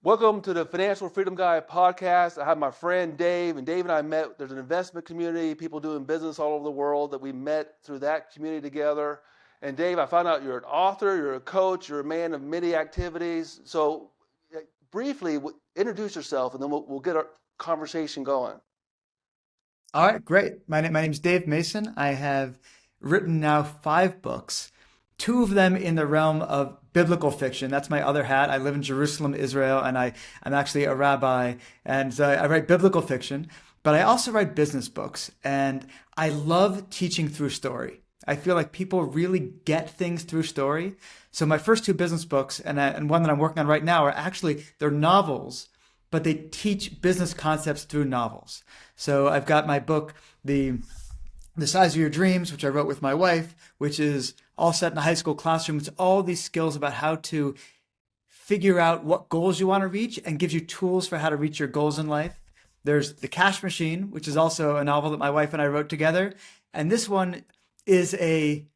Welcome to the Financial Freedom Guy podcast. I have my friend Dave, and Dave and I met. There's an investment community, people doing business all over the world that we met through that community together. And Dave, I found out you're an author, you're a coach, you're a man of many activities. So briefly, introduce yourself, and then we'll get our conversation going. All right, great. My name's Dave Mason. I have written now 5 books, 2 of them in the realm of biblical fiction. That's my other hat. I live in Jerusalem, Israel, and I'm actually a rabbi, and so I write biblical fiction, but I also write business books, and I love teaching through story. I feel like people really get things through story. So my first 2 business books, and one that I'm working on right now, they're novels, but they teach business concepts through novels. So I've got my book, The Size of Your Dreams, which I wrote with my wife, which is all set in a high school classroom. It's all these skills about how to figure out what goals you want to reach and gives you tools for how to reach your goals in life. There's The Cash Machine, which is also a novel that my wife and I wrote together. And this one it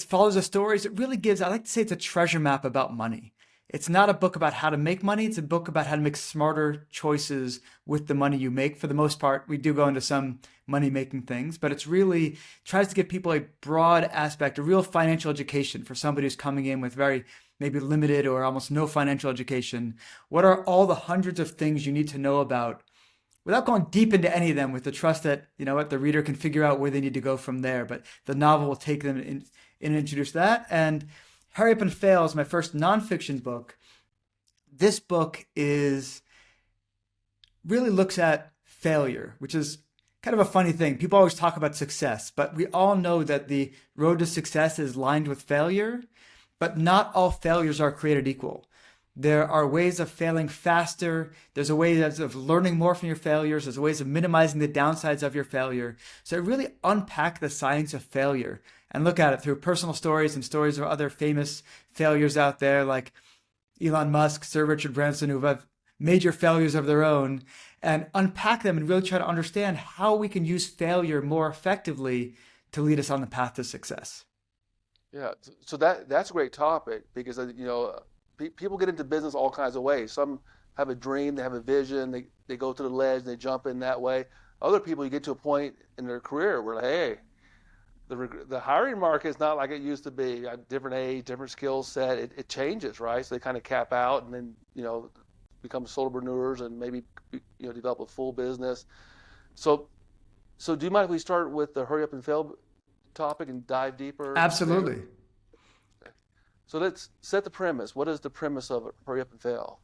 follows the stories. It really I like to say it's a treasure map about money. It's not a book about how to make money. It's a book about how to make smarter choices with the money you make. For the most part, we do go into some money-making things, but it's really tries to give people a broad aspect, a real financial education for somebody who's coming in with very maybe limited or almost no financial education. What are all the hundreds of things you need to know about without going deep into any of them, with the trust that, the reader can figure out where they need to go from there. But the novel will take them in and introduce that. And Hurry Up and Fail is my first nonfiction book. This book really looks at failure, which is kind of a funny thing. People always talk about success, but we all know that the road to success is lined with failure, but not all failures are created equal. There are ways of failing faster. There's a way of learning more from your failures. There's ways of minimizing the downsides of your failure. So I really unpack the science of failure and look at it through personal stories and stories of other famous failures out there, like Elon Musk, Sir Richard Branson, who have major failures of their own, and unpack them and really try to understand how we can use failure more effectively to lead us on the path to success. Yeah, so that's a great topic because people get into business all kinds of ways. Some have a dream, they have a vision, they go to the ledge, they jump in that way. Other people, you get to a point in their career where, like, hey, the hiring market is not like it used to be. At different age, different skill set, it changes, right? So they kind of cap out and then become solopreneurs and maybe develop a full business. So do you mind if we start with the hurry up and fail topic and dive deeper? Absolutely. So let's set the premise. What is the premise of hurry up and fail?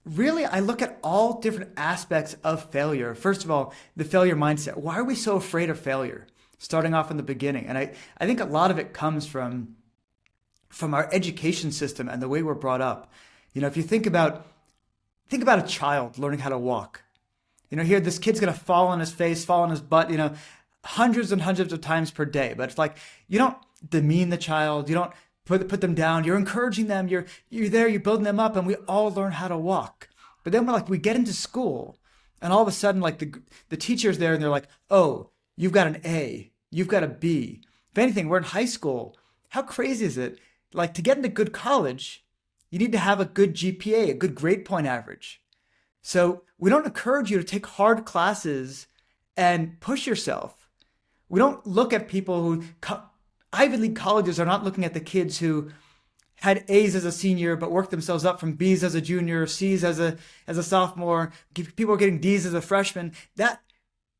Really, I look at all different aspects of failure. First of all, the failure mindset. Why are we so afraid of failure? Starting off in the beginning. And I think a lot of it comes from our education system and the way we're brought up. If you think about a child learning how to walk. Here this kid's going to fall on his face, fall on his butt, hundreds and hundreds of times per day. But it's like, you don't demean the child. You don't put them down. You're encouraging them. You're there. You're building them up, and we all learn how to walk. But then we get into school, and all of a sudden, like the teacher's there, and they're like, "Oh, you've got an A. You've got a B." If anything, we're in high school. How crazy is it? Like, to get into good college, you need to have a good GPA, a good grade point average. So we don't encourage you to take hard classes and push yourself. We don't look at people who Ivy League colleges are not looking at the kids who had A's as a senior but worked themselves up from B's as a junior, C's as a sophomore. People are getting D's as a freshman.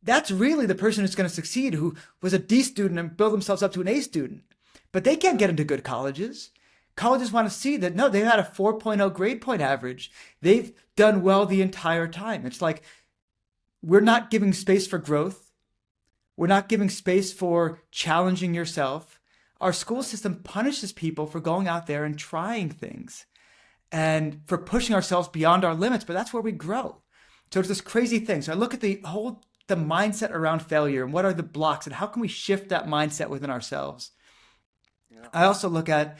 That's really the person who's going to succeed, who was a D student and build themselves up to an A student. But they can't get into good colleges. Colleges want to see that, no, they've had a 4.0 grade point average. They've done well the entire time. It's like, we're not giving space for growth. We're not giving space for challenging yourself. Our school system punishes people for going out there and trying things and for pushing ourselves beyond our limits, but that's where we grow. So it's this crazy thing. So I look at the mindset around failure and what are the blocks and how can we shift that mindset within ourselves. Yeah. I also look at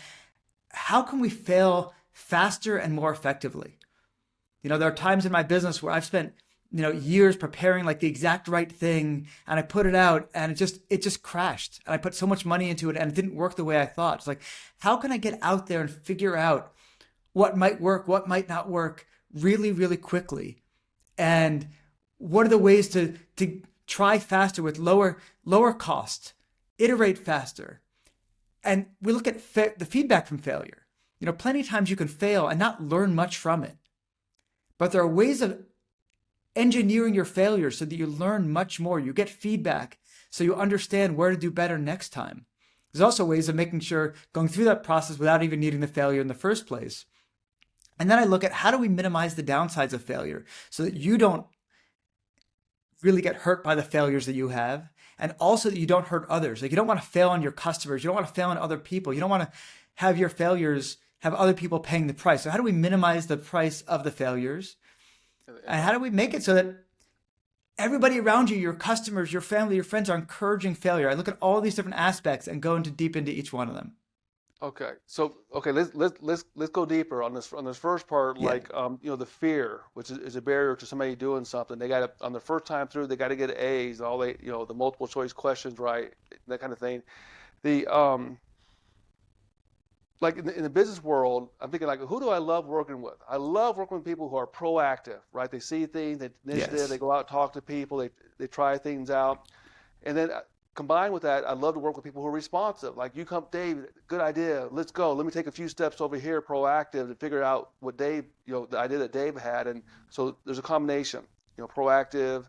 how can we fail faster and more effectively. There are times in my business where I've spent years preparing like the exact right thing, and I put it out and it just crashed. And I put so much money into it and it didn't work the way I thought. It's like, how can I get out there and figure out what might work, what might not work really, really quickly? And what are the ways to try faster with lower costs, iterate faster? And we look at the feedback from failure. Plenty of times you can fail and not learn much from it. But there are ways of engineering your failures so that you learn much more. You get feedback so you understand where to do better next time. There's also ways of making sure going through that process without even needing the failure in the first place. And then I look at how do we minimize the downsides of failure so that you don't really get hurt by the failures that you have, and also that you don't hurt others. Like, you don't want to fail on your customers. You don't want to fail on other people. You don't want to have your failures have other people paying the price. So how do we minimize the price of the failures? And how do we make it so that everybody around you, your customers, your family, your friends, are encouraging failure? I look at all these different aspects and go deep into each one of them. Okay, so okay, let's go deeper on this first part. Yeah. Like, the fear, which is a barrier to somebody doing something. They got to, on the first time through, they got to get A's, all they, the multiple choice questions right, that kind of thing. The like in the business world, I'm thinking, like, who do I love working with? I love working with people who are proactive, right? They see things, they initiative, Yes. they go out, talk to people, they try things out, and then combined with that, I love to work with people who are responsive. Like, you come, Dave, good idea, let's go. Let me take a few steps over here, proactive, to figure out what Dave, the idea that Dave had. And so there's a combination, proactive,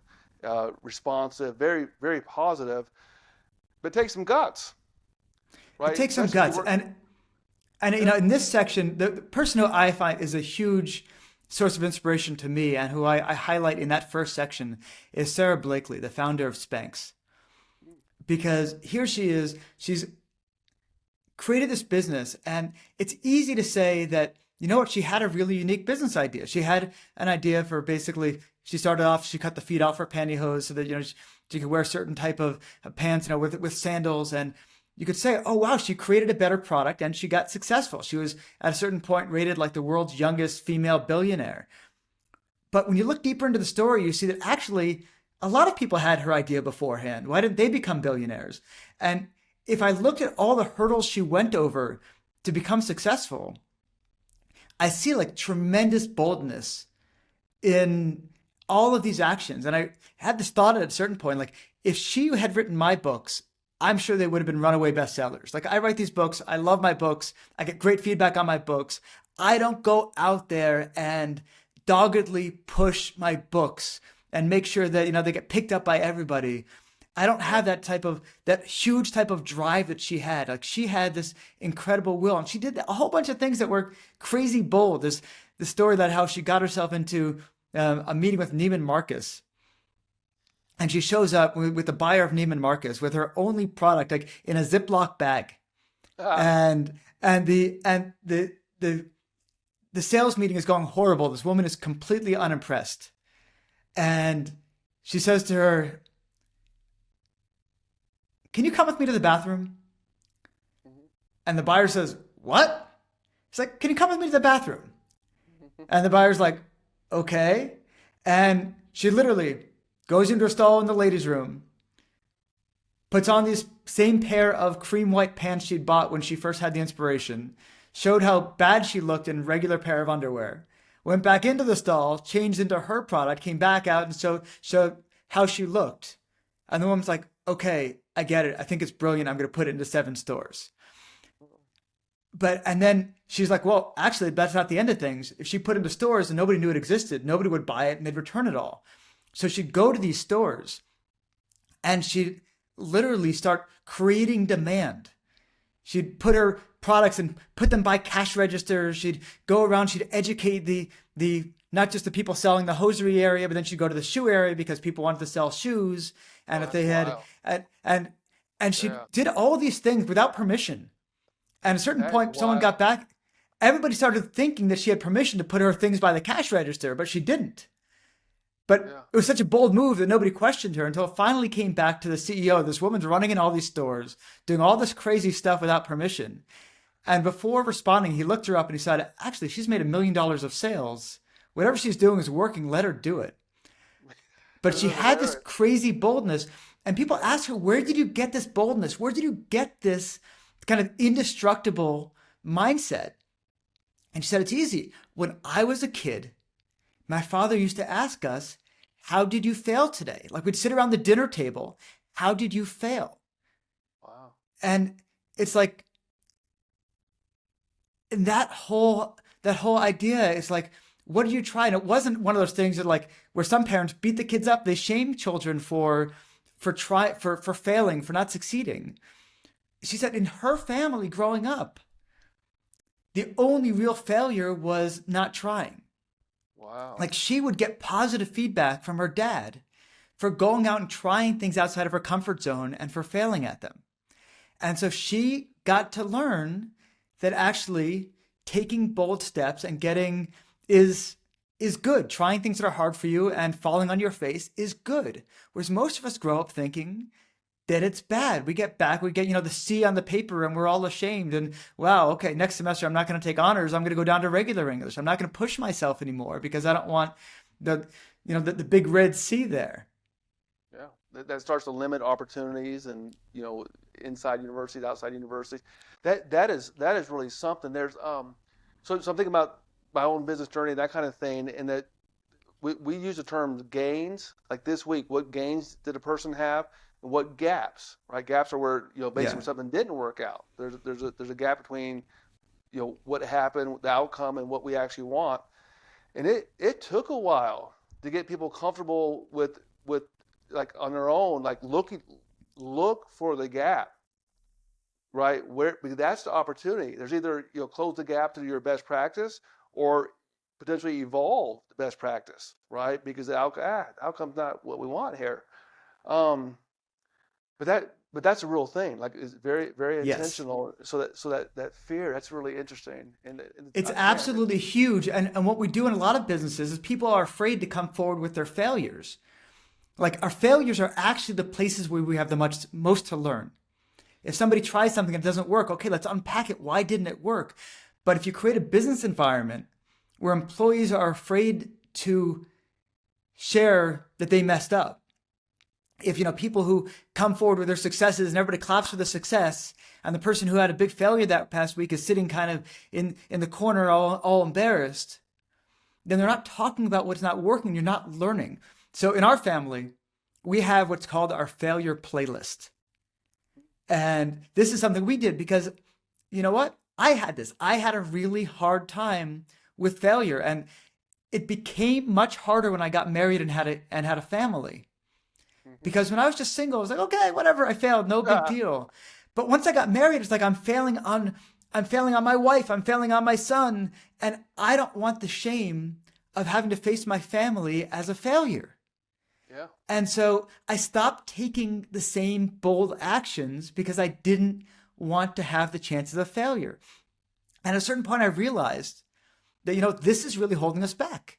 responsive, very, very positive, but it takes some guts, It right? takes some Especially if you guts. work. And in this section, the person who I find is a huge source of inspiration to me and who I highlight in that first section is Sarah Blakely, the founder of Spanx. Because here she is, she's created this business, and it's easy to say that, she had a really unique business idea. She had an idea for, basically, she started off, she cut the feet off her pantyhose so that, she could wear a certain type of pants, with sandals. And you could say, oh, wow, she created a better product and she got successful. She was at a certain point rated like the world's youngest female billionaire. But when you look deeper into the story, you see that actually a lot of people had her idea beforehand. Why didn't they become billionaires? And if I looked at all the hurdles she went over to become successful, I see like tremendous boldness in all of these actions. And I had this thought at a certain point, like, if she had written my books, I'm sure they would have been runaway bestsellers. Like, I write these books. I love my books. I get great feedback on my books. I don't go out there and doggedly push my books and make sure that, they get picked up by everybody. I don't have that huge type of drive that she had. Like, she had this incredible will, and she did a whole bunch of things that were crazy bold. There's the story about how she got herself into a meeting with Neiman Marcus. And she shows up with the buyer of Neiman Marcus with her only product, like in a Ziploc bag. Ah, And the sales meeting is going horrible. This woman is completely unimpressed. And she says to her, can you come with me to the bathroom? And the buyer says, what? She's like, can you come with me to the bathroom? And the buyer's like, okay. And she literally goes into a stall in the ladies' room, puts on these same pair of cream white pants she'd bought when she first had the inspiration, showed how bad she looked in a regular pair of underwear, went back into the stall, changed into her product, came back out and showed how she looked. And the woman's like, okay, I get it. I think it's brilliant. I'm going to put it into 7 stores. And then she's like, well, actually, that's not the end of things. If she put it into stores and nobody knew it existed, nobody would buy it and they'd return it all. So she'd go to these stores and she'd literally start creating demand. She'd put her products and put them by cash registers. She'd go around, she'd educate the not just the people selling the hosiery area, but then she'd go to the shoe area because people wanted to sell shoes. And oh, if that's they had, wild. and she Yeah, did all these things without permission. And at a certain that is point, someone wild. got back. Everybody started thinking that she had permission to put her things by the cash register, but she didn't. But Yeah. it was such a bold move that nobody questioned her until it finally came back to the CEO. This woman's running in all these stores, doing all this crazy stuff without permission. And before responding, he looked her up and he said, actually, she's made $1 million of sales. Whatever she's doing is working. Let her do it. But she had this crazy boldness. And people ask her, where did you get this boldness? Where did you get this kind of indestructible mindset? And she said, it's easy. When I was a kid, My father used to ask us, how did you fail today? Like we'd sit around the dinner table. How did you fail? Wow. And it's like, and that whole idea is like, what did you try? And it wasn't one of those things that like where some parents beat the kids up, they shame children for failing, for not succeeding. She said in her family growing up, the only real failure was not trying. Wow. Like she would get positive feedback from her dad for going out and trying things outside of her comfort zone and for failing at them. And so she got to learn that actually taking bold steps and getting is good. Trying things that are hard for you and falling on your face is good. Whereas most of us grow up thinking that it's bad. We get the C on the paper and we're all ashamed. And wow, okay, next semester I'm not going to take honors. I'm going to go down to regular English. I'm not going to push myself anymore because I don't want the big red C there. Yeah. That starts to limit opportunities and, inside universities, outside universities. That is really something. So I'm thinking about my own business journey, that kind of thing, and that we use the term gains. Like this week, what gains did a person have, and what gaps? Right? Gaps are where Yeah. basically something didn't work out. There's a gap between what happened, the outcome, and what we actually want. And it took a while to get people comfortable with like on their own, like look for the gap, right? Where because that's the opportunity. There's either close the gap to your best practice or potentially evolve the best practice, right? Because the outcome's not what we want here. Um, but that's a real thing. Like it's very very Yes. intentional. So that fear, that's really interesting. And It's man, absolutely huge. And what we do in a lot of businesses is people are afraid to come forward with their failures. Like our failures are actually the places where we have the most to learn. If somebody tries something and it doesn't work, okay, let's unpack it. Why didn't it work? But if you create a business environment where employees are afraid to share that they messed up, if people who come forward with their successes and everybody claps for the success, and the person who had a big failure that past week is sitting kind of in the corner all embarrassed, then they're not talking about what's not working. You're not learning. So in our family, we have what's called our failure playlist. And this is something we did because you know what? I had this. I had a really hard time with failure, and it became much harder when I got married and had a family. mhm. Because when I was just single, I was like, okay, whatever, I failed, no big deal. But once I got married, it's like I'm failing on my wife, I'm failing on my son, and I don't want the shame of having to face my family as a failure. Yeah, And so I stopped taking the same bold actions because I didn't want to have the chances of failure. And at a certain point, I realized that, this is really holding us back.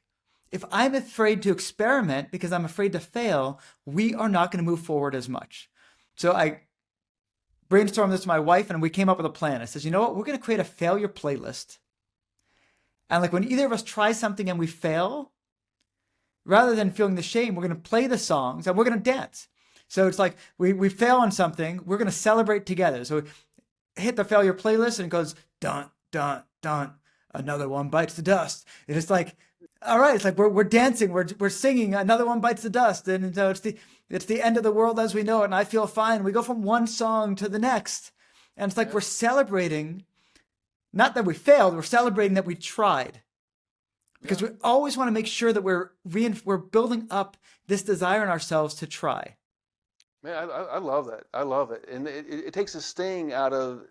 If I'm afraid to experiment because I'm afraid to fail, we are not going to move forward as much. So I brainstormed this with my wife and we came up with a plan. I says, you know what? We're going to create a failure playlist. And like when either of us try something and we fail, rather than feeling the shame, we're going to play the songs and we're going to dance. So it's like we fail on something, we're going to celebrate together. So we hit the failure playlist and it goes dun dun dun. Another one bites the dust. And it's like, all right, it's like we're dancing, we're singing. Another one bites the dust, and so it's the end of the world as we know it. And I feel fine. We go from one song to the next, and it's like yeah, we're celebrating. Not that we failed, we're celebrating that we tried yeah. because we always want to make sure that we're building up this desire in ourselves to try. Man, I love that. I love it, and it takes the sting out of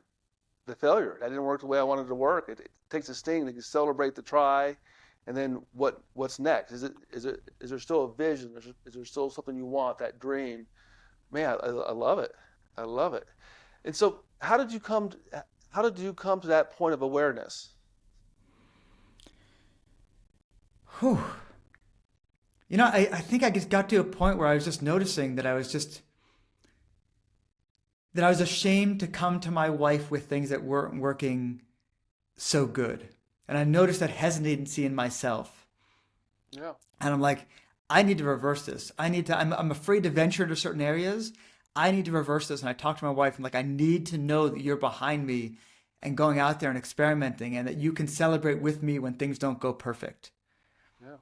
the failure. That didn't work the way I wanted it to work. It takes a sting. They can celebrate the try, and then what's next? Is there still a vision? Is there still something you want? That dream? Man, I love it. I love it. And so, how did you come to that point of awareness? Whew. I think I just got to a point where I was just noticing that I was ashamed to come to my wife with things that weren't working so good. And I noticed that hesitancy in myself. Yeah, And I'm like, I need to reverse this. I'm afraid to venture into certain areas. I need to reverse this. And I talked to my wife. I'm like, I need to know that you're behind me and going out there and experimenting and that you can celebrate with me when things don't go perfect. yeah,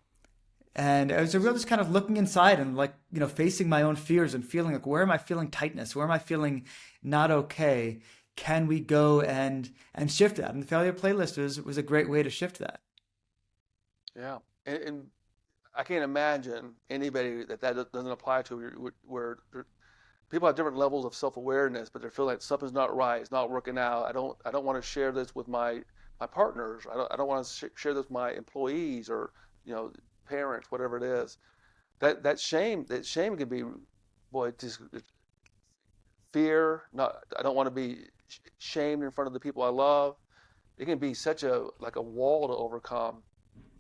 And it was a real just kind of looking inside and like, facing my own fears and feeling like, where am I feeling tightness? Where am I feeling not okay? Can we go and shift that? And the failure playlist was a great way to shift that. Yeah. And I can't imagine anybody that doesn't apply to, where people have different levels of self-awareness, but they feel like something's not right, it's not working out. I don't want to share this with my partners. I don't want to share this with my employees, or you know parents, whatever it is. That shame can be, boy, just fear. Not I don't want to be shamed in front of the people I love. It can be such a wall to overcome,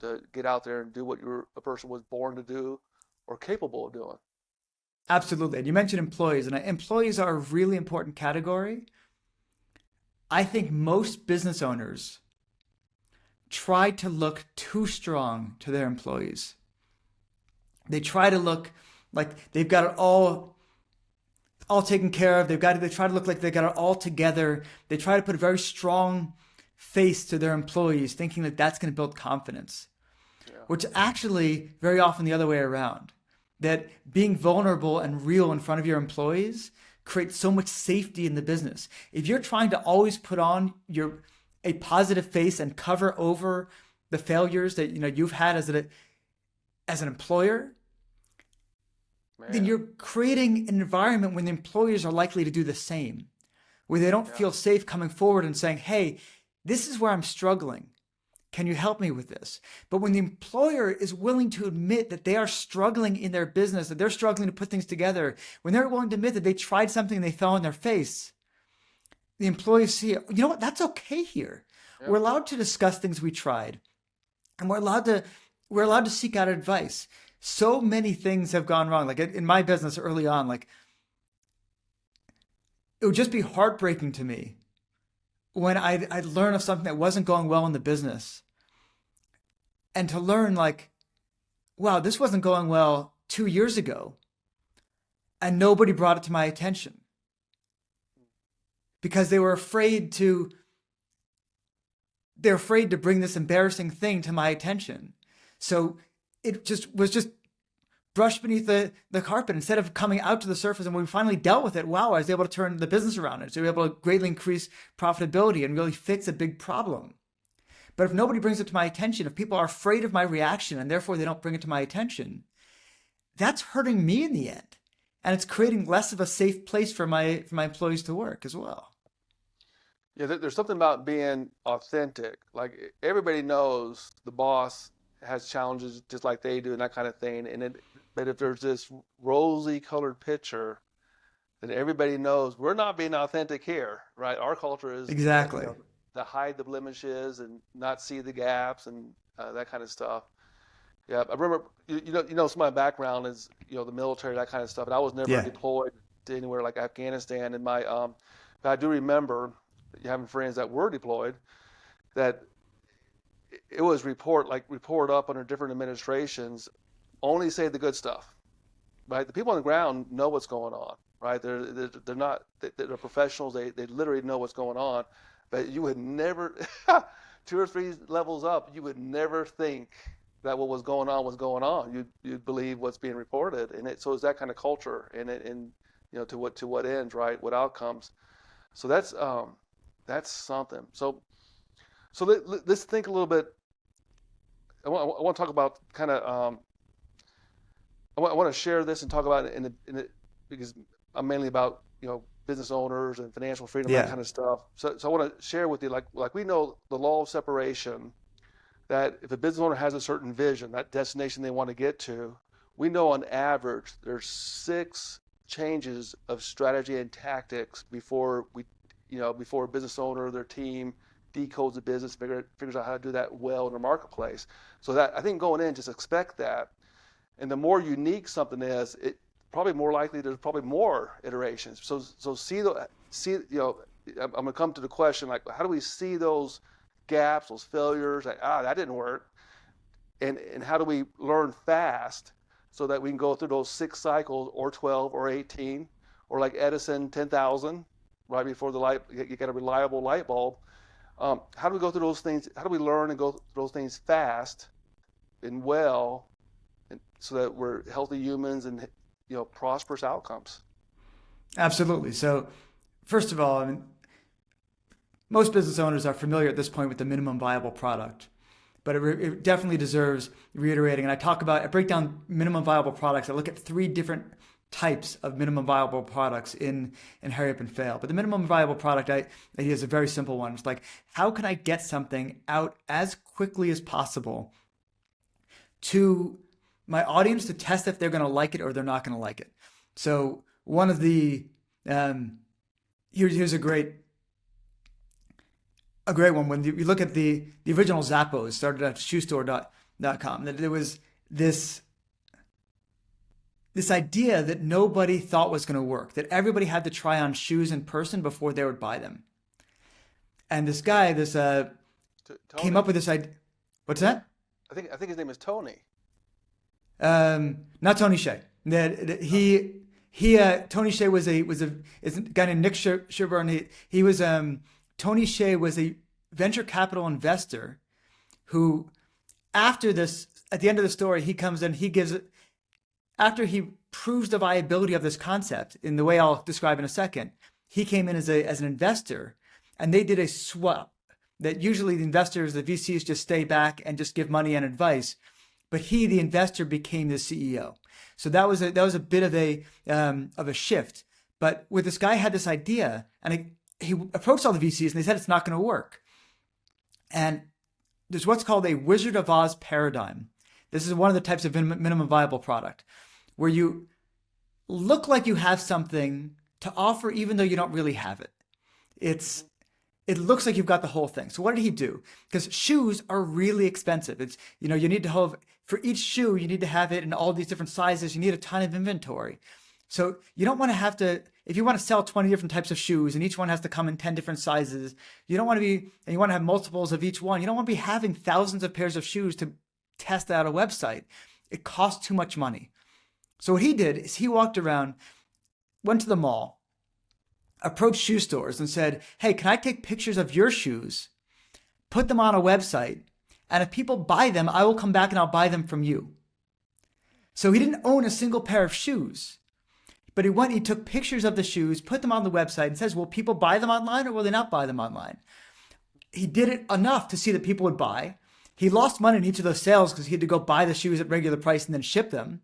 to get out there and do what a person was born to do or capable of doing. Absolutely. And you mentioned employees, and employees are a really important category. I think most business owners try to look too strong to their employees. They try to look like they've got it all taken care of. They try to look like they got it all together. They try to put a very strong face to their employees, thinking that that's going to build confidence, Yeah. which actually very often the other way around. That being vulnerable and real in front of your employees creates so much safety in the business. If you're trying to always put on a positive face and cover over the failures that you've had as an employer, then Man. you're creating an environment when the employers are likely to do the same, where they don't Yeah. feel safe coming forward and saying, hey, this is where I'm struggling. Can you help me with this? But when the employer is willing to admit that they are struggling in their business, that they're struggling to put things together, when they're willing to admit that they tried something and they fell on their face, the employees see, you know what, that's okay here. Yeah. We're allowed to discuss things we tried, and we're allowed to seek out advice. So many things have gone wrong. Like in my business early on, like it would just be heartbreaking to me when I'd learn of something that wasn't going well in the business, and to learn like, wow, this wasn't going well 2 years ago and nobody brought it to my attention because they're afraid to bring this embarrassing thing to my attention. So it just brushed beneath the carpet instead of coming out to the surface. And when we finally dealt with it, wow, I was able to turn the business around. So we were able to greatly increase profitability and really fix a big problem. But if nobody brings it to my attention, if people are afraid of my reaction and therefore they don't bring it to my attention, that's hurting me in the end. And it's creating less of a safe place for my employees to work as well. Yeah, there's something about being authentic. Like everybody knows the boss has challenges just like they do and that kind of thing. But if there's this rosy colored picture, then everybody knows we're not being authentic here, right? Our culture is, Exactly. to hide the blemishes and not see the gaps and that kind of stuff. Yeah, I remember, some of my background is, the military, that kind of stuff. And I was never Yeah. deployed to anywhere like Afghanistan. But I do remember having friends that were deployed, that it was report up under different administrations, only say the good stuff, right? The people on the ground know what's going on, right? They're not, they're professionals. They literally know what's going on, but you would never, 2 or 3 levels up, you would never think that what was going on was going on. You'd believe what's being reported, and so it's that kind of culture, and to what ends, right? What outcomes? So that's something. So let's think a little bit. I want to talk about kind of. I want to share this and talk about it because I'm mainly about business owners and financial freedom, that Yeah. kind of stuff. So I want to share with you, like we know the law of separation, that if a business owner has a certain vision, that destination they want to get to, we know on average there's 6 changes of strategy and tactics before a business owner or their team decodes the business, figures out how to do that well in the marketplace. So that, I think, going in, just expect that. And the more unique something is, it probably more likely there's probably more iterations. So I'm gonna come to the question, like, how do we see those gaps, those failures, like, that didn't work, and how do we learn fast so that we can go through those 6 cycles, or 12, or 18, or like Edison 10,000, right before the light, you get a reliable light bulb. How do we go through those things? How do we learn and go through those things fast and well, so that we're healthy humans and prosperous outcomes. Absolutely. So, first of all, I mean, most business owners are familiar at this point with the minimum viable product, but it definitely deserves reiterating. And I break down minimum viable products. I look at three different types of minimum viable products in Hurry Up and Fail. But the minimum viable product idea is a very simple one. It's like, how can I get something out as quickly as possible to my audience to test if they're going to like it or they're not going to like it? So one of the here's a great one. When you look at the original Zappos, started at shoestore.com, that there was this idea that nobody thought was going to work, that everybody had to try on shoes in person before they would buy them. And this guy, came up Tony, with this idea. What's that? I think his name is Tony. Not Tony Hsieh. Tony Hsieh is a guy named Nick Sherburne. He was Tony Hsieh was a venture capital investor who, after this, at the end of the story, he comes in, after he proves the viability of this concept in the way I'll describe in a second, he came in as an investor, and they did a swap that usually the VCs just stay back and just give money and advice. But the investor, became the CEO. So that was a bit of a shift. But with this guy had this idea, and he approached all the VCs, and they said it's not going to work. And there's what's called a Wizard of Oz paradigm. This is one of the types of minimum viable product, where you look like you have something to offer even though you don't really have it. It looks like you've got the whole thing. So what did he do? Because shoes are really expensive. You need to have, for each shoe, you need to have it in all these different sizes. You need a ton of inventory. So you don't want to have to, if you want to sell 20 different types of shoes and each one has to come in 10 different sizes, you don't want to be, and you want to have multiples of each one. You don't want to be having thousands of pairs of shoes to test out a website. It costs too much money. So what he did is he walked around, went to the mall, approached shoe stores and said, hey, can I take pictures of your shoes, put them on a website, and if people buy them, I will come back and I'll buy them from you. So he didn't own a single pair of shoes, but he took pictures of the shoes, put them on the website, and says, will people buy them online or will they not buy them online? He did it enough to see that people would buy. He lost money in each of those sales because he had to go buy the shoes at regular price and then ship them.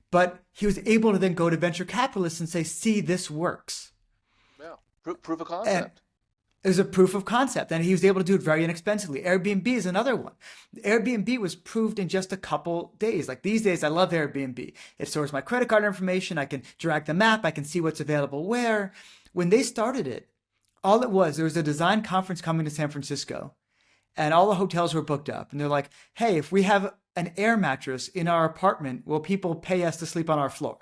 But he was able to then go to venture capitalists and say, see, this works. Yeah, proof of And concept. it was a proof of concept, and he was able to do it very inexpensively. Airbnb is another one. Airbnb was proved in just a couple days. Like these days, I love Airbnb. It stores my credit card information. I can drag the map. I can see what's available where. When they started it, there was a design conference coming to San Francisco, and all the hotels were booked up. And they're like, hey, if we have an air mattress in our apartment, will people pay us to sleep on our floor?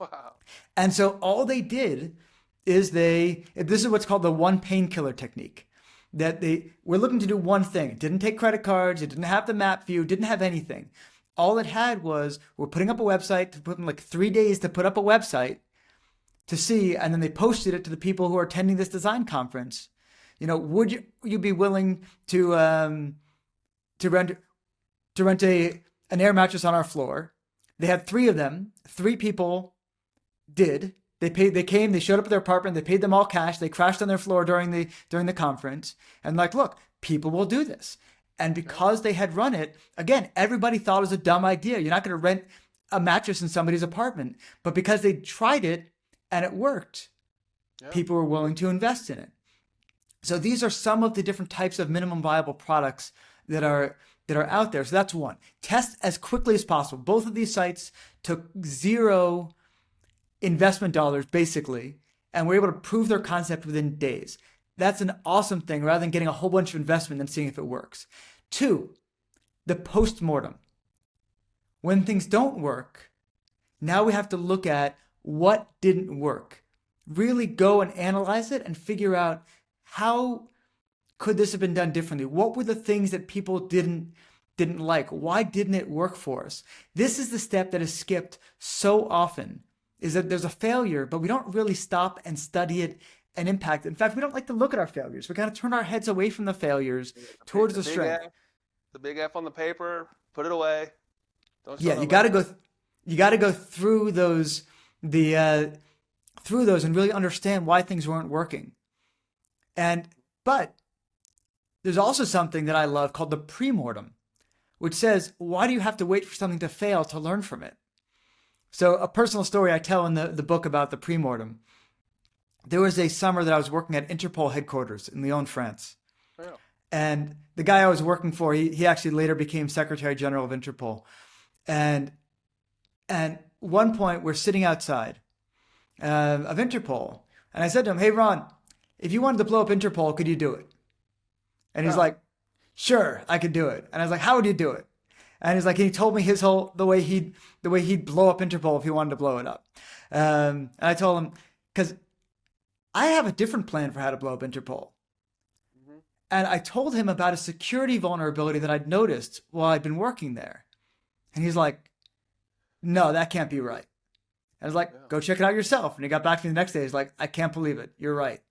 Wow. And so all they did is this is what's called the one painkiller technique. That they were looking to do one thing. It didn't take credit cards. It didn't have the map view. Didn't have anything. All it had was, we're putting up a website. To put in like 3 days to put up a website to see, and then they posted it to the people who are attending this design conference. Would you be willing to rent an air mattress on our floor? They had 3 of them. 3 people did. They came, they showed up at their apartment, they paid them all cash, they crashed on their floor during the conference, and look, people will do this. And because they had run it, again, everybody thought it was a dumb idea. You're not going to rent a mattress in somebody's apartment. But because they tried it and it worked, people were willing to invest in it. So these are some of the different types of minimum viable products that are out there. So that's one. Test as quickly as possible. Both of these sites took 0 investment dollars, basically, and were able to prove their concept within days. That's an awesome thing, rather than getting a whole bunch of investment and seeing if it works. 2, the post-mortem. When things don't work, now we have to look at what didn't work. Really go and analyze it and figure out, how could this have been done differently? What were the things that people didn't like? Why didn't it work for us? This is the step that is skipped so often, is that there's a failure, but we don't really stop and study it and impact it. In fact, we don't like to look at our failures. We kind of turn our heads away from the failures towards the strength. The big F on the paper, put it away. Don't Yeah, start out like that. you got to go through the through those and really understand why things weren't working. And but there's also something that I love called the premortem, which says, why do you have to wait for something to fail to learn from it? So a personal story I tell in the book about the premortem. There was a summer that I was working at Interpol headquarters in Lyon, France. Yeah. And the guy I was working for, he actually later became Secretary General of Interpol. And and one point we're sitting outside of Interpol, and I said to him, "Hey Ron, if you wanted to blow up Interpol, could you do it?" And he's Huh. like, "Sure, I could do it." And I was like, "How would you do it?" And he's like, he told me his whole the way he'd blow up Interpol if he wanted to blow it up. And I told him because I have a different plan for how to blow up Interpol. Hmm. And I told him about a security vulnerability that I'd noticed while I'd been working there. And he's like, "No, that can't be right." And I was like, Yeah. "Go check it out yourself." And he got back to me the next day. He's like, "I can't believe it. You're right."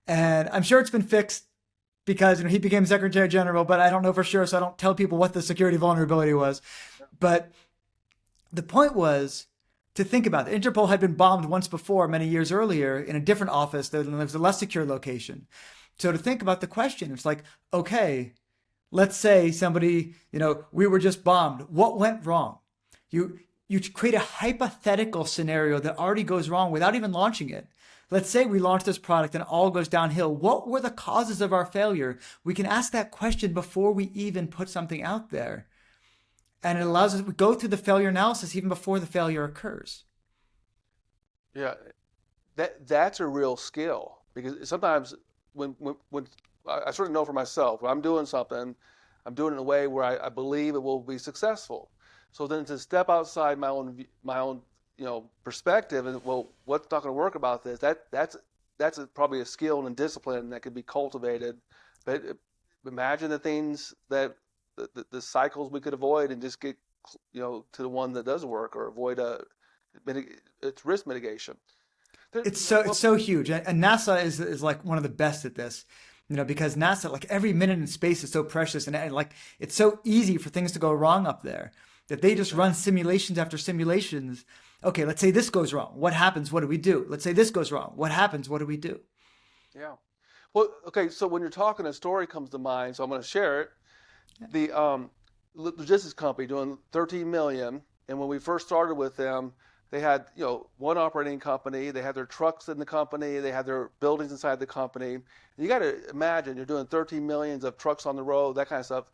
And I'm sure it's been fixed because he became Secretary General, but I don't know for sure, so I don't tell people what the security vulnerability was. But the point was to think about it. Interpol had been bombed once before, many years earlier, in a different office. There was a less secure location. So to think about the question, it's like, okay, let's say somebody, we were just bombed. What went wrong? You create a hypothetical scenario that already goes wrong without even launching it. Let's say we launch this product and it all goes downhill. What were the causes of our failure? We can ask that question before we even put something out there. And it allows us to go through the failure analysis even before the failure occurs. Yeah. That's a real skill because sometimes when I sort of know for myself when I'm doing something, I'm doing it in a way where I believe it will be successful. So then to step outside my own perspective and well, what's not going to work about this? That's probably a skill and discipline that could be cultivated. But imagine the things that the cycles we could avoid and just get to the one that does work or avoid it's risk mitigation. There, It's well, so huge, and NASA is like one of the best at this, because NASA, like, every minute in space is so precious, and like it's so easy for things to go wrong up there that they just yeah, run simulations after simulations. Okay, let's say this goes wrong. What happens? What do we do? Let's say this goes wrong. What happens? What do we do? yeah. Well, okay. So when you're talking, a story comes to mind. So I'm going to share it. The logistics company doing 13 million, and when we first started with them, they had one operating company. They had their trucks in the company. They had their buildings inside the company. You got to imagine you're doing 13 millions of trucks on the road, that kind of stuff.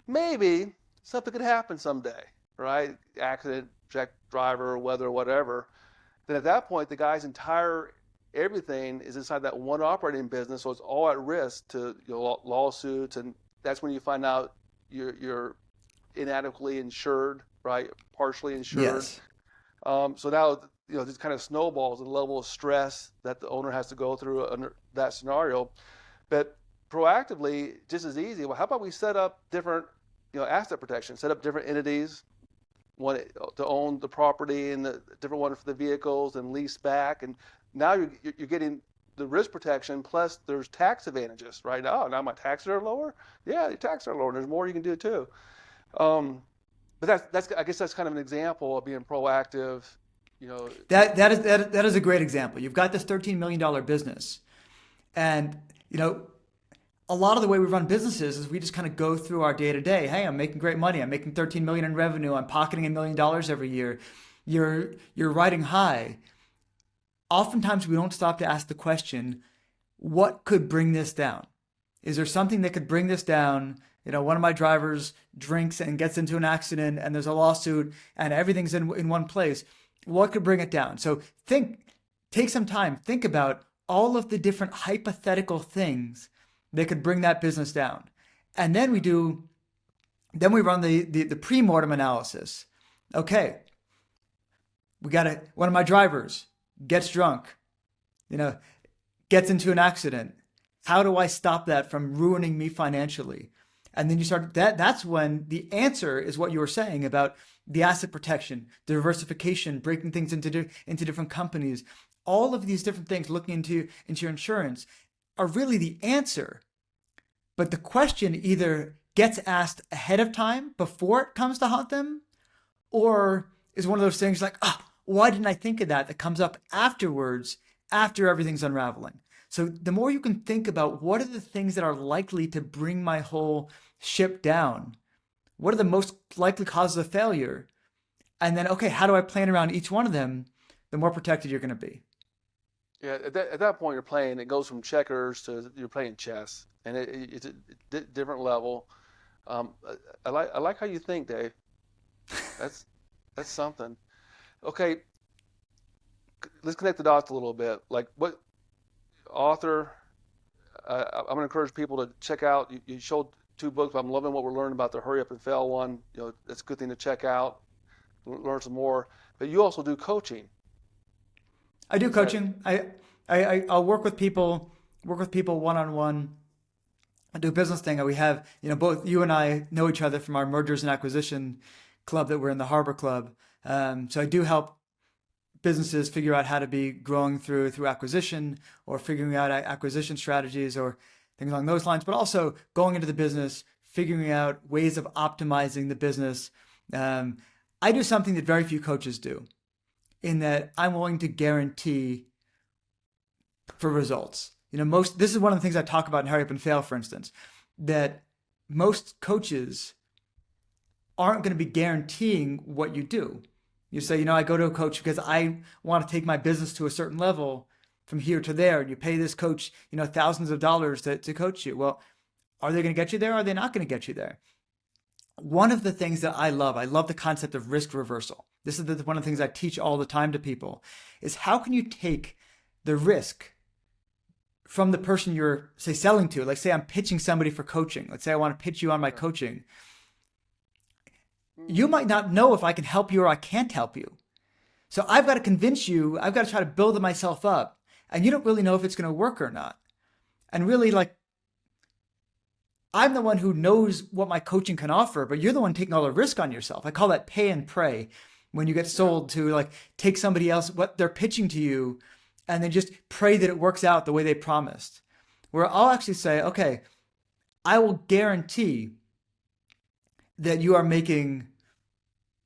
Maybe something could happen someday, right? Accident, check driver, weather, whatever. Then at that point, the guy's entire everything is inside that one operating business, so it's all at risk to lawsuits, and that's when you find out you're inadequately insured, right? Partially insured. Yes. So now this kind of snowballs the level of stress that the owner has to go through under that scenario. But proactively, just as easy. Well, how about we set up different, asset protection, set up different entities, one to own the property and the different one for the vehicles and lease back. And now you're getting the risk protection plus there's tax advantages, right? Now my taxes are lower. Yeah, your taxes are lower. There's more you can do too. Um, but that's I guess that's kind of an example of being proactive. You know, That is a great example. You've got this $13 million business, and a lot of the way we run businesses is we just kind of go through our day to day. Hey, I'm making great money. I'm making 13 million in revenue. I'm pocketing $1 million every year. You're riding high. Oftentimes we don't stop to ask the question, what could bring this down? Is there something that could bring this down? One of my drivers drinks and gets into an accident and there's a lawsuit and everything's in one place. What could bring it down? So take some time, think about all of the different hypothetical things that could bring that business down. And then we run the pre-mortem analysis. Okay, one of my drivers gets drunk, you know, gets into an accident. How do I stop that from ruining me financially? And then that's when the answer is what you were saying about the asset protection, diversification, breaking things into different companies. All of these different things, looking into your insurance, are really the answer. But the question either gets asked ahead of time before it comes to haunt them, Or is one of those things like, ah, why didn't I think of that? That comes up afterwards, after everything's unraveling. So the more you can think about what are the things that are likely to bring my whole ship down, what are the most likely causes of failure, and then, okay, how do I plan around each one of them, the more protected you're going to be. Yeah, at that point you're playing. It goes from checkers to you're playing chess, and it's a different level. I like how you think, Dave. That's that's something. Okay, let's connect the dots a little bit. Like what author? I'm going to encourage people to check out. You showed two books. But I'm loving what we're learning about the hurry up and fail one. That's a good thing to check out. Learn some more. But you also do coaching. I do Is that coaching. I'll work with people one on one. I do a business thing. We have, both you and I know each other from our mergers and acquisition club that we're in, the Harbor Club. So I do help businesses figure out how to be growing through acquisition, or figuring out acquisition strategies or things along those lines, but also going into the business, figuring out ways of optimizing the business. I do something that very few coaches do, in that I'm willing to guarantee for results. This is one of the things I talk about in Hurry Up and Fail, for instance, that most coaches aren't going to be guaranteeing what you do. You say, I go to a coach because I want to take my business to a certain level from here to there. And you pay this coach, thousands of dollars to coach you. Well, are they going to get you there? Or are they not going to get you there? One of the things that I love the concept of risk reversal. This is one of the things I teach all the time to people, is how can you take the risk from the person you're, say, selling to? Like, say I'm pitching somebody for coaching. Let's say I want to pitch you on my coaching. You might not know if I can help you or I can't help you. So I've got to convince you, I've got to try to build myself up. And you don't really know if it's going to work or not. And really, like, I'm the one who knows what my coaching can offer, but you're the one taking all the risk on yourself. I call that pay and pray. When you get sold to, like, take somebody else, what they're pitching to you, and then just pray that it works out the way they promised. Where I'll actually say, okay, I will guarantee that you are making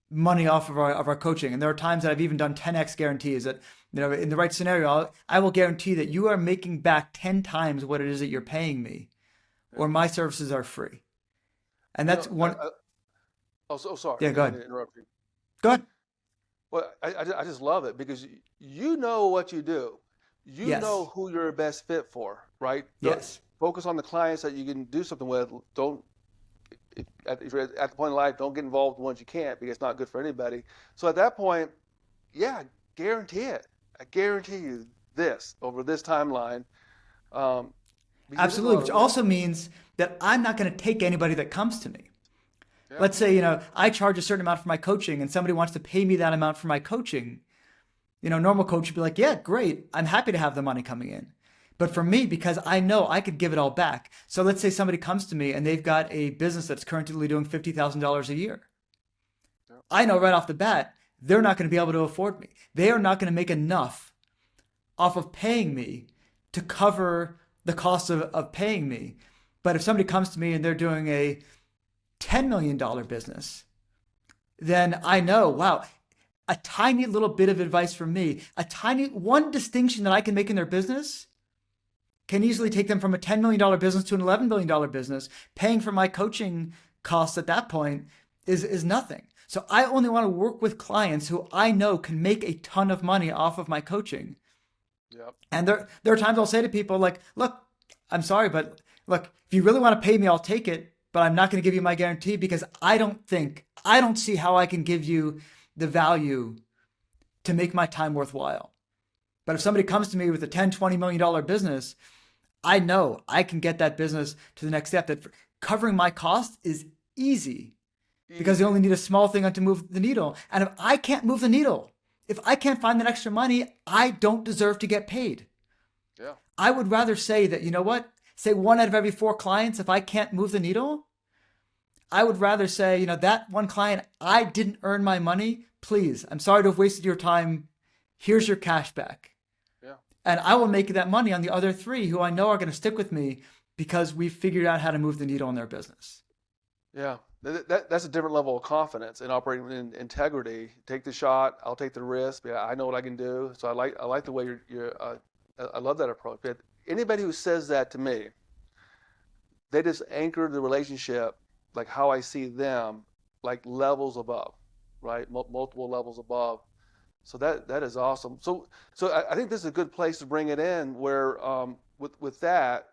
money off of our coaching. And there are times that I've even done 10x guarantees that, in the right scenario, I will guarantee that you are making back 10 times what it is that you're paying me, or my services are free. And you that's know? one. Sorry. Yeah, I go didn't mean ahead. to interrupt you. Go ahead. Well, I just love it because you know what you do. You know Yes. who you're a best fit for, right? Yes. Focus on the clients that you can do something with. Don't if you're at the point in life, don't get involved with the ones you can't, because it's not good for anybody. So at that point, yeah, guarantee it. I guarantee you this over this timeline, because it is a Absolutely. lot Which of risk. also means that I'm not going to take anybody that comes to me. Yeah, Let's say, I charge a certain amount for my coaching and somebody wants to pay me that amount for my coaching. Normal coach would be like, yeah, great. I'm happy to have the money coming in. But for me, because I know I could give it all back. So let's say somebody comes to me and they've got a business that's currently doing $50,000 a year. yeah, I know right off the bat, they're not going to be able to afford me. They are not going to make enough off of paying me to cover the cost of paying me. But if somebody comes to me and they're doing a $10 million business, then I know, wow, a tiny little bit of advice from me, a tiny one distinction that I can make in their business can easily take them from a $10 million business to an $11 billion business. Paying for my coaching costs at that point is nothing. So I only want to work with clients who I know can make a ton of money off of my coaching. yeah, And there are times I'll say to people like, look, I'm sorry, but look, if you really want to pay me, I'll take it, but I'm not going to give you my guarantee because I don't see how I can give you the value to make my time worthwhile. But if somebody comes to me with a $10, $20 million business, I know I can get that business to the next step. That covering my cost is easy because they easy. only need a small thing to move the needle. And if I can't move the needle, if I can't find that extra money, I don't deserve to get paid. Yeah, I would rather say that, what? Say one out of every four clients, if I can't move the needle, I would rather say, that one client, I didn't earn my money. Please, I'm sorry to have wasted your time. Here's your cash back. yeah, And I will make that money on the other three who I know are going to stick with me because we've figured out how to move the needle in their business. yeah. That's a different level of confidence in operating in integrity. Take the shot. I'll take the risk. Yeah, I know what I can do. So I like the way I love that approach. But anybody who says that to me, they just anchor the relationship like how I see them, like levels above, right? Multiple levels above. So that is awesome. So I think this is a good place to bring it in, where with that,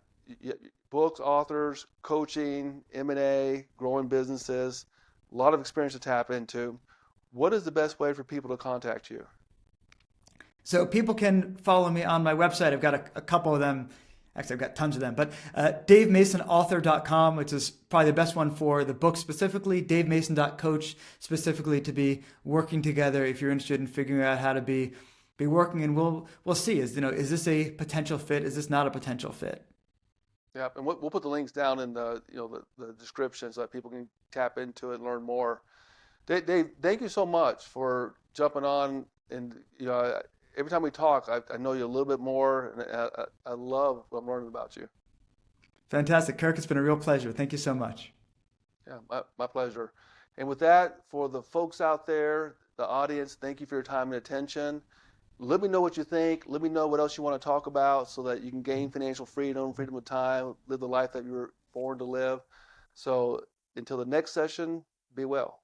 books, authors, coaching, M&A, growing businesses, a lot of experience to tap into. What is the best way for people to contact you? So people can follow me on my website. I've got a couple of them. Actually, I've got tons of them. But DaveMasonAuthor.com, which is probably the best one for the book specifically. DaveMason.coach specifically to be working together if you're interested in figuring out how to be working. And we'll see. Is this a potential fit? Is this not a potential fit? Yeah, and we'll put the links down in the description so that people can tap into it and learn more. Dave, thank you so much for jumping on. And every time we talk, I know you a little bit more, and I love what I'm learning about you. Fantastic. Kirk, it's been a real pleasure. Thank you so much. Yeah, my pleasure. And with that, for the folks out there, the audience, thank you for your time and attention. Let me know what you think. Let me know what else you want to talk about so that you can gain financial freedom, freedom of time, live the life that you were born to live. So until the next session, be well.